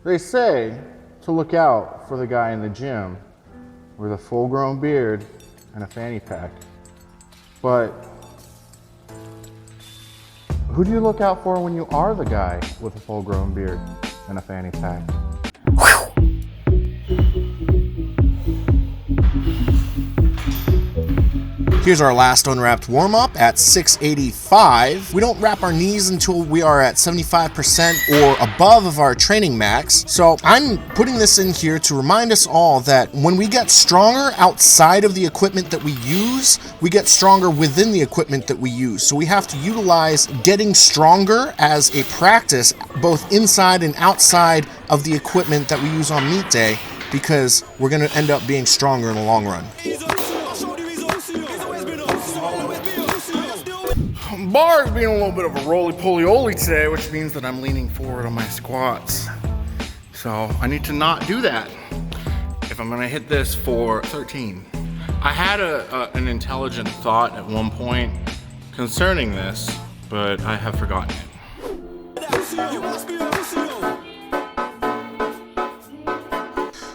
They say to look out for the guy in the gym with a full-grown beard and a fanny pack. But who do you look out for when you are the guy with a full-grown beard and a fanny pack? Here's our last unwrapped warm-up at 685. We don't wrap our knees until we are at 75% or above of our training max. So I'm putting this in here to remind us all that when we get stronger outside of the equipment that we use, we get stronger within the equipment that we use. So we have to utilize getting stronger as a practice, both inside and outside of the equipment that we use on meet day, because we're gonna end up being stronger in the long run. Bar is being a little bit of a roly-poly-oly today, which means that I'm leaning forward on my squats. So I need to not do that if I'm gonna hit this for 13. I had an intelligent thought at one point concerning this, but I have forgotten it.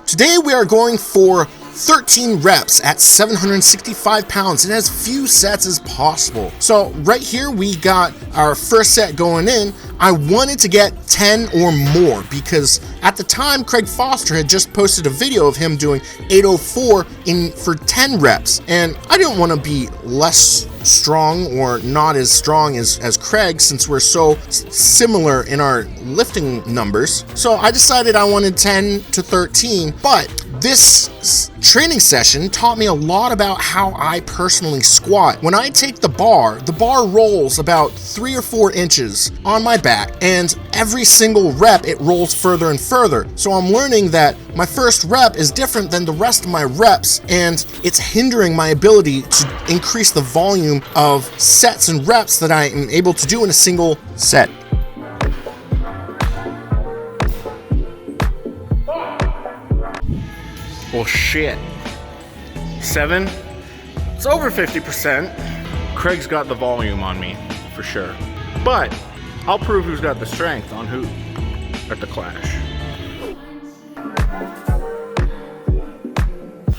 Today we are going for 13 reps at 765 pounds and as few sets as possible. So right here we got our first set going in. I wanted to get 10 or more because at the time Craig Foster had just posted a video of him doing 804 for 10 reps, and I didn't want to be less strong or not as strong as Craig since we're so similar in our lifting numbers. So I decided I wanted 10 to 13, but this training session taught me a lot about how I personally squat. When I take the bar rolls about 3 or 4 inches on my back, and every single rep it rolls further and further. So I'm learning that my first rep is different than the rest of my reps, and it's hindering my ability to increase the volume of sets and reps that I am able to do in a single set. Well, shit. 7? It's over 50%. Craig's got the volume on me, for sure. But I'll prove who's got the strength on who at the clash.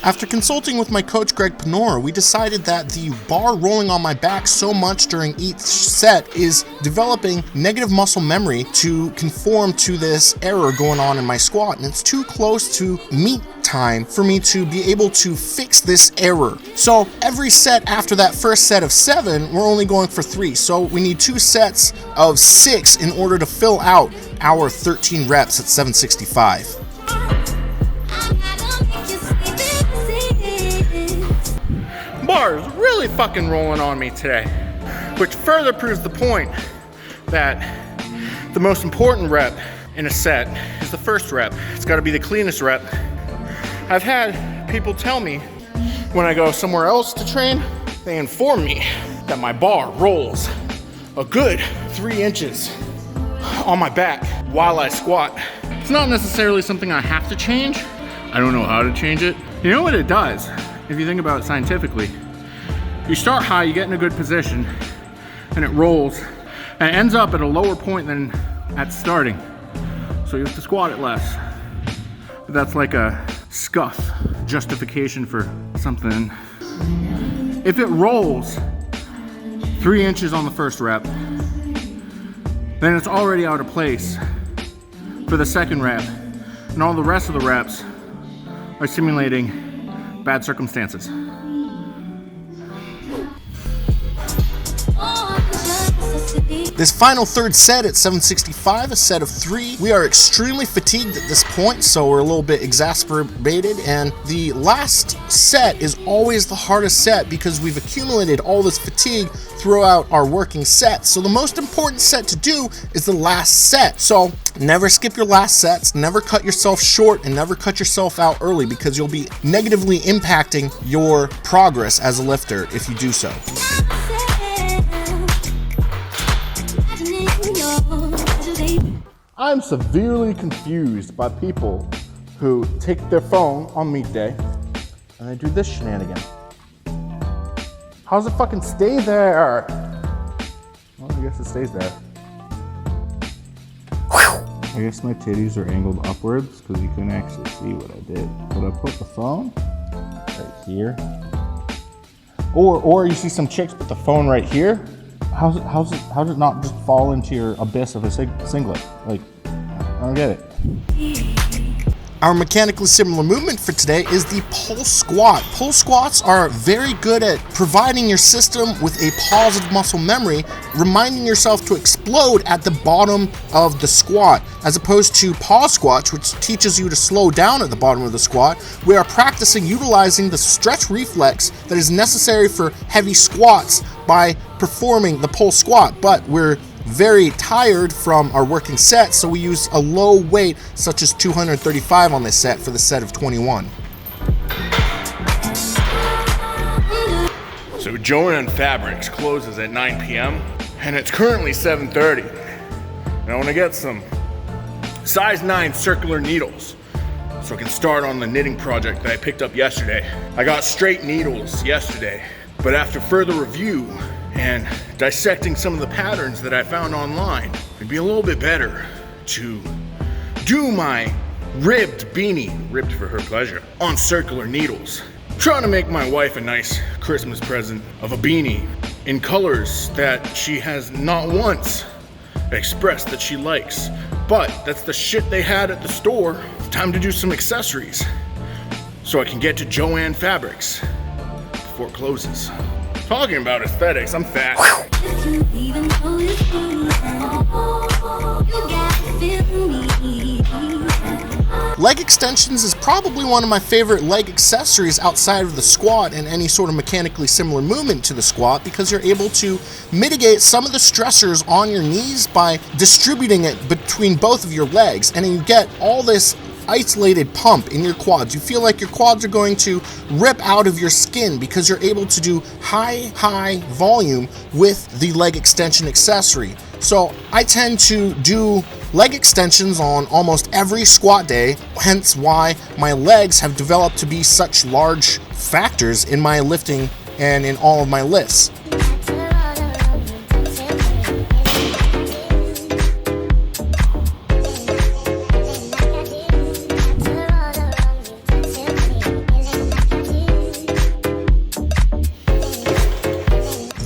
After consulting with my coach Greg Panora, we decided that the bar rolling on my back so much during each set is developing negative muscle memory to conform to this error going on in my squat, and it's too close to meet time for me to be able to fix this error. So every set after that first set of 7, we're only going for 3. So we need 2 sets of 6 in order to fill out our 13 reps at 765. Bar is really fucking rolling on me today, which further proves the point that the most important rep in a set is the first rep. It's got to be the cleanest rep. I've had people tell me when I go somewhere else to train, they inform me that my bar rolls a good 3 inches on my back while I squat. It's not necessarily something I have to change. I don't know how to change it. You know what it does? If you think about it scientifically, you start high, you get in a good position, and it rolls, and it ends up at a lower point than at starting. So you have to squat it less. That's like a scuff justification for something. If it rolls 3 inches on the first rep, then it's already out of place for the second rep, and all the rest of the reps are simulating bad circumstances. This final third set at 765, a set of 3. We are extremely fatigued at this point, so we're a little bit exacerbated, and the last set is always the hardest set because we've accumulated all this fatigue throughout our working sets. So the most important set to do is the last set. So never skip your last sets, never cut yourself short, and never cut yourself out early because you'll be negatively impacting your progress as a lifter if you do so. I'm severely confused by people who take their phone on meet day and they do this shenanigan. How does it fucking stay there? Well, I guess it stays there. I guess my titties are angled upwards because you couldn't actually see what I did. But I put the phone right here. Or you see some chicks put the phone right here. How does it not just fall into your abyss of a singlet? Like, I don't get it. Our mechanically similar movement for today is the pull squat. Pull squats are very good at providing your system with a positive muscle memory, reminding yourself to explode at the bottom of the squat, as opposed to pause squats, which teaches you to slow down at the bottom of the squat. We are practicing utilizing the stretch reflex that is necessary for heavy squats by performing the pull squat, but we're very tired from our working set, so we use a low weight such as 235 on this set for the set of 21. So Joanne Fabrics closes at 9 p.m. and it's currently 7:30. And I want to get some size 9 circular needles so I can start on the knitting project that I picked up yesterday. I got straight needles yesterday, but after further review and dissecting some of the patterns that I found online, it'd be a little bit better to do my ribbed beanie, ribbed for her pleasure, on circular needles. I'm trying to make my wife a nice Christmas present of a beanie in colors that she has not once expressed that she likes. But that's the shit they had at the store. It's time to do some accessories so I can get to Joanne Fabrics before it closes. Talking about aesthetics, I'm fat. Leg extensions is probably one of my favorite leg accessories outside of the squat and any sort of mechanically similar movement to the squat, because you're able to mitigate some of the stressors on your knees by distributing it between both of your legs, and you get all this isolated pump in your quads. You feel like your quads are going to rip out of your skin because you're able to do high volume with the leg extension accessory. So I tend to do leg extensions on almost every squat day, hence why my legs have developed to be such large factors in my lifting and in all of my lifts.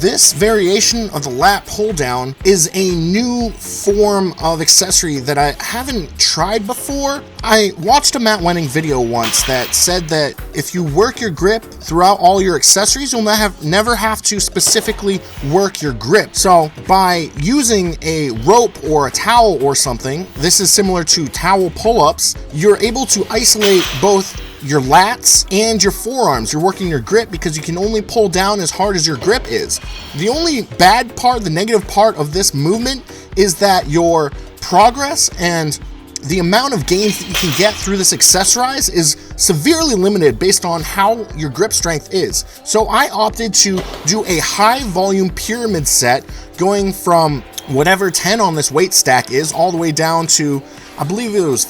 This variation of the lat pull down is a new form of accessory that I haven't tried before. I watched a Matt Wenning video once that said that if you work your grip throughout all your accessories, you'll never have to specifically work your grip. So by using a rope or a towel or something, this is similar to towel pull-ups, you're able to isolate both your lats and your forearms. You're working your grip because you can only pull down as hard as your grip is. The only bad part, the negative part of this movement is that your progress and the amount of gains that you can get through this accessorize is severely limited based on how your grip strength is. So I opted to do a high volume pyramid set, going from whatever 10 on this weight stack is all the way down to, I believe it was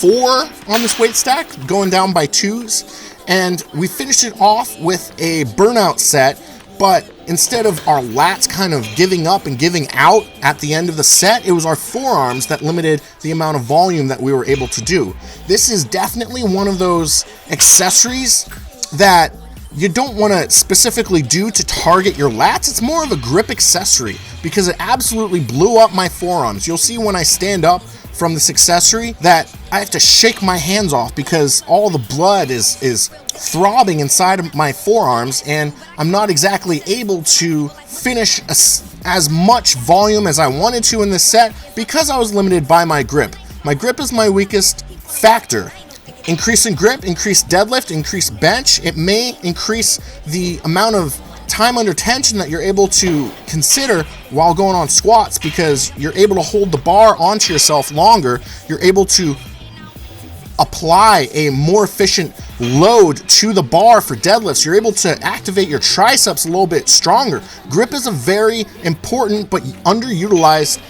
4 on this weight stack, going down by 2s. And we finished it off with a burnout set, but instead of our lats kind of giving up and giving out at the end of the set, it was our forearms that limited the amount of volume that we were able to do. This is definitely one of those accessories that you don't want to specifically do to target your lats. It's more of a grip accessory because it absolutely blew up my forearms. You'll see when I stand up from this accessory that I have to shake my hands off because all the blood is throbbing inside of my forearms, and I'm not exactly able to finish as much volume as I wanted to in this set because I was limited by my grip. My grip is my weakest factor. Increasing grip, increased deadlift, increased bench. It may increase the amount of time under tension that you're able to consider while going on squats because you're able to hold the bar onto yourself longer. You're able to apply a more efficient load to the bar for deadlifts. You're able to activate your triceps a little bit stronger. Grip is a very important but underutilized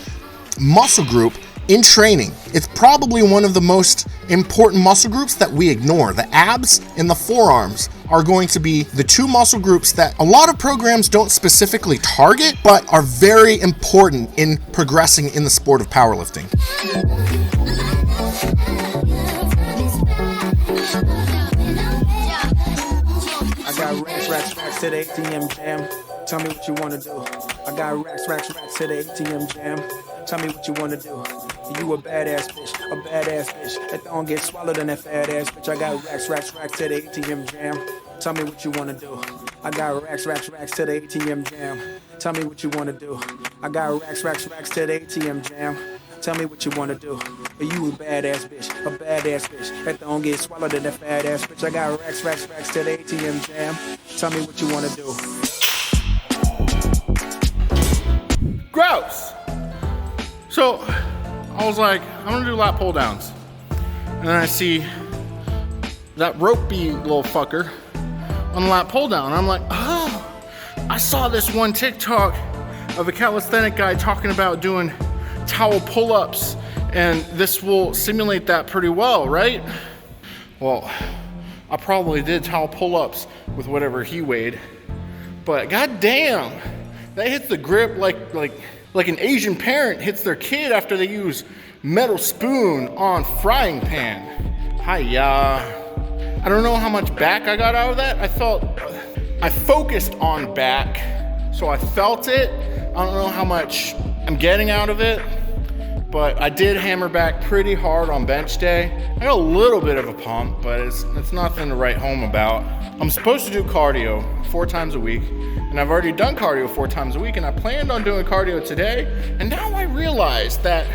muscle group in training. It's probably one of the most important muscle groups that we ignore. The abs and the forearms are going to be the two muscle groups that a lot of programs don't specifically target, but are very important in progressing in the sport of powerlifting. racks to the ATM jam. Tell me what you wanna do. I got racks to the ATM jam. Tell me what you wanna do. You a badass bitch that don't get swallowed in that fat ass bitch. I got racks to the ATM jam. Tell me what you wanna do. I got racks to the ATM jam. Tell me what you wanna do. I got racks to the ATM jam. Tell me what you wanna do. You a badass bitch that don't get swallowed in that fat ass bitch. I got racks to the ATM jam. Tell me what you wanna do. Gross. So I was like, I'm gonna do lat pull downs. And then I see that ropey little fucker on the lat pull down. And I'm like, oh, I saw this one TikTok of a calisthenic guy talking about doing towel pull-ups, and this will simulate that pretty well, right? Well, I probably did towel pull-ups with whatever he weighed, but goddamn, that hits the grip like an Asian parent hits their kid after they use metal spoon on frying pan. Hi-ya. I don't know how much back I got out of that. I focused on back, so I felt it. I don't know how much I'm getting out of it, but I did hammer back pretty hard on bench day. I got a little bit of a pump, but it's nothing to write home about. I'm supposed to do cardio 4 times a week, and I've already done cardio 4 times a week, and I planned on doing cardio today, and now I realize that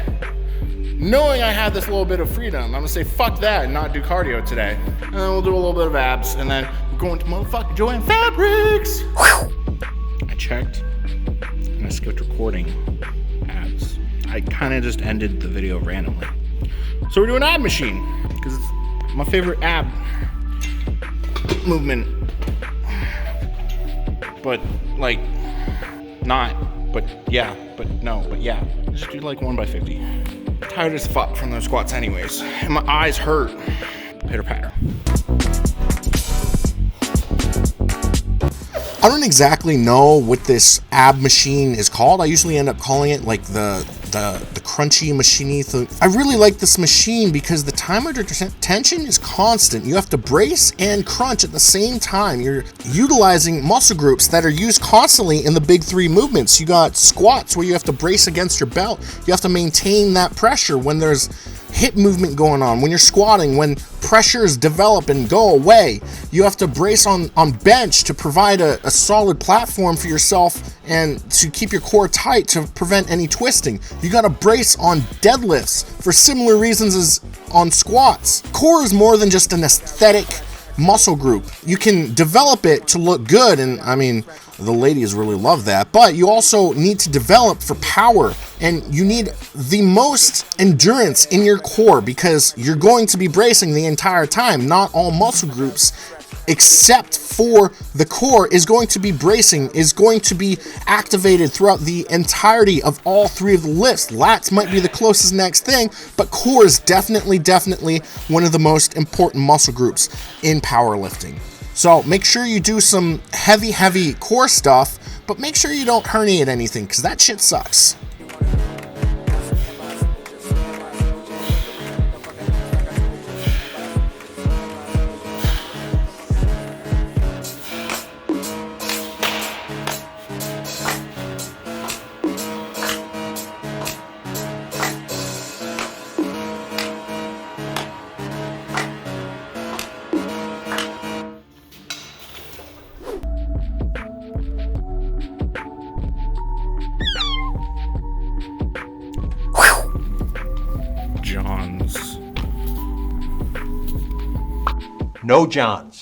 knowing I have this little bit of freedom, I'm gonna say fuck that and not do cardio today. And then we'll do a little bit of abs, and then we're going to motherfucking Joanne Fabrics. I checked, and I skipped recording abs. I kind of just ended the video randomly. So we're doing ab machine, because it's my favorite ab movement. But like, not, but yeah, but no, but yeah. Just do like 1 by 50. Tired as fuck from those squats anyways, and my eyes hurt. Pitter patter. I don't exactly know what this ab machine is called. I usually end up calling it like the crunchy machine. I really like this machine because the time under tension is constant. You have to brace and crunch at the same time. You're utilizing muscle groups that are used constantly in the big 3 movements. You got squats where you have to brace against your belt. You have to maintain that pressure when there's hip movement going on. When you're squatting, when pressures develop and go away, you have to brace on bench to provide a solid platform for yourself and to keep your core tight to prevent any twisting. You got to brace on deadlifts for similar reasons as on squats. Core is more than just an aesthetic muscle group. You can develop it to look good, and I mean, the ladies really love that, but you also need to develop for power, and you need the most endurance in your core because you're going to be bracing the entire time. Not all muscle groups, except for the core, is going to be bracing, is going to be activated throughout the entirety of all 3 of the lifts. Lats might be the closest next thing, but core is definitely one of the most important muscle groups in powerlifting. So make sure you do some heavy core stuff, but make sure you don't herniate anything, because that shit sucks. Johns. No Johns.